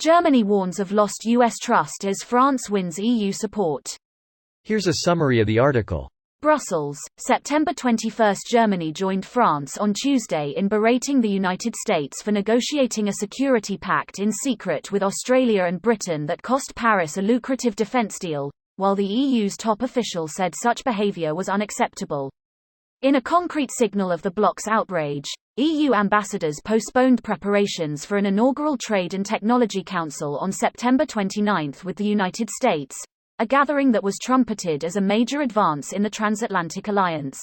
Germany warns of lost US trust as France wins EU support. Here's a summary of the article. Brussels, September 21. Germany joined France on Tuesday in berating the United States for negotiating a security pact in secret with Australia and Britain that cost Paris a lucrative defence deal, while the EU's top official said such behaviour was unacceptable. In a concrete signal of the bloc's outrage, EU ambassadors postponed preparations for an inaugural Trade and Technology Council on September 29 with the United States, a gathering that was trumpeted as a major advance in the transatlantic alliance.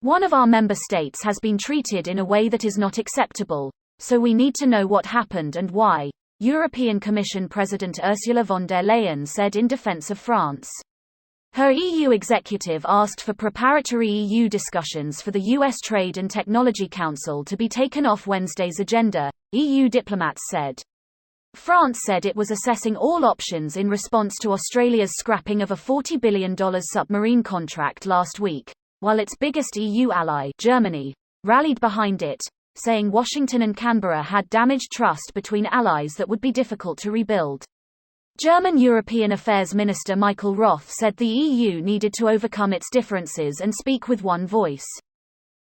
One of our member states has been treated in a way that is not acceptable, so we need to know what happened and why, European Commission President Ursula von der Leyen said in defense of France. Her EU executive asked for preparatory EU discussions for the US Trade and Technology Council to be taken off Wednesday's agenda, EU diplomats said. France said it was assessing all options in response to Australia's scrapping of a $40 billion submarine contract last week, while its biggest EU ally, Germany, rallied behind it, saying Washington and Canberra had damaged trust between allies that would be difficult to rebuild. German European Affairs Minister Michael Roth said the EU needed to overcome its differences and speak with one voice.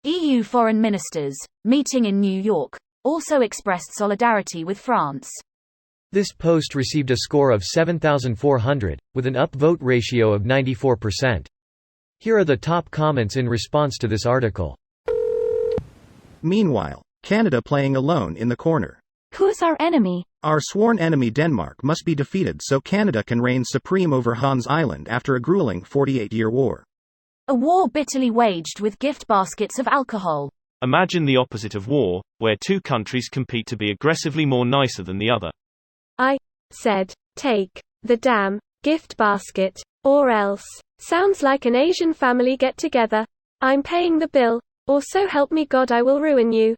EU foreign ministers, meeting in New York, also expressed solidarity with France. This post received a score of 7,400, with an upvote ratio of 94%. Here are the top comments in response to this article. Meanwhile, Canada playing alone in the corner. Who's our enemy? Our sworn enemy Denmark must be defeated so Canada can reign supreme over Hans Island after a grueling 48-year war. A war bitterly waged with gift baskets of alcohol. Imagine the opposite of war, where two countries compete to be aggressively more nicer than the other. I said, take the damn gift basket, or else. Sounds like an Asian family get-together. I'm paying the bill, or so help me God I will ruin you.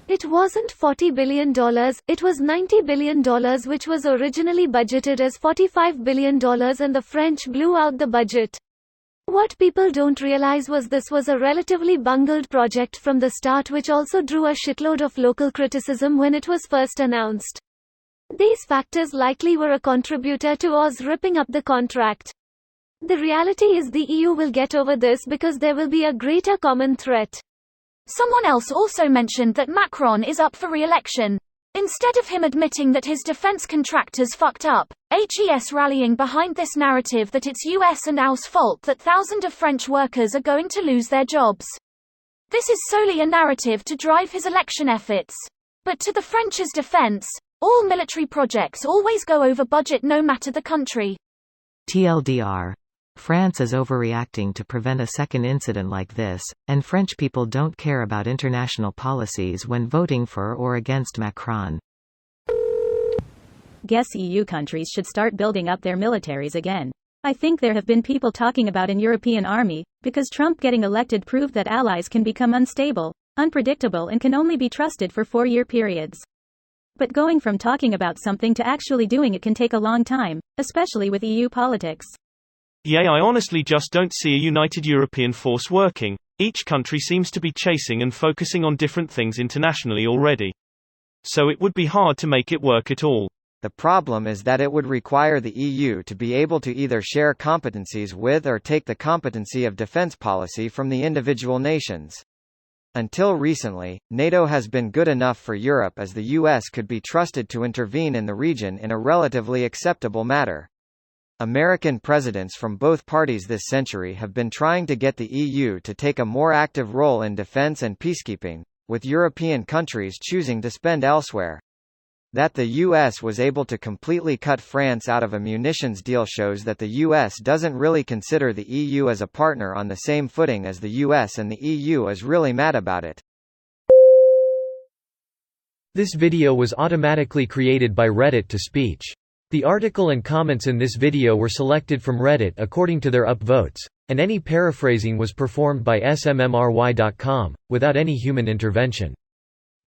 It wasn't $40 billion, it was $90 billion, which was originally budgeted as $45 billion, and the French blew out the budget. What people don't realize was this was a relatively bungled project from the start, which also drew a shitload of local criticism when it was first announced. These factors likely were a contributor to Oz ripping up the contract. The reality is the EU will get over this because there will be a greater common threat. Someone else also mentioned that Macron is up for re-election. Instead of him admitting that his defense contractors fucked up, HES rallying behind this narrative that it's US and OU's fault that thousands of French workers are going to lose their jobs. This is solely a narrative to drive his election efforts. But to the French's defense, all military projects always go over budget no matter the country. TLDR. France is overreacting to prevent a second incident like this, and French people don't care about international policies when voting for or against Macron. Guess EU countries should start building up their militaries again. I think there have been people talking about an European army, because Trump getting elected proved that allies can become unstable, unpredictable, and can only be trusted for 4-year periods. But going from talking about something to actually doing it can take a long time, especially with EU politics. Yeah, I honestly just don't see a united European force working. Each country seems to be chasing and focusing on different things internationally already. So it would be hard to make it work at all. The problem is that it would require the EU to be able to either share competencies with or take the competency of defense policy from the individual nations. Until recently, NATO has been good enough for Europe as the US could be trusted to intervene in the region in a relatively acceptable manner. American presidents from both parties this century have been trying to get the EU to take a more active role in defense and peacekeeping, with European countries choosing to spend elsewhere. That the US was able to completely cut France out of a munitions deal shows that the US doesn't really consider the EU as a partner on the same footing as the US, and the EU is really mad about it. This video was automatically created by Reddit to speech. The article and comments in this video were selected from Reddit according to their upvotes, and any paraphrasing was performed by smmry.com, without any human intervention.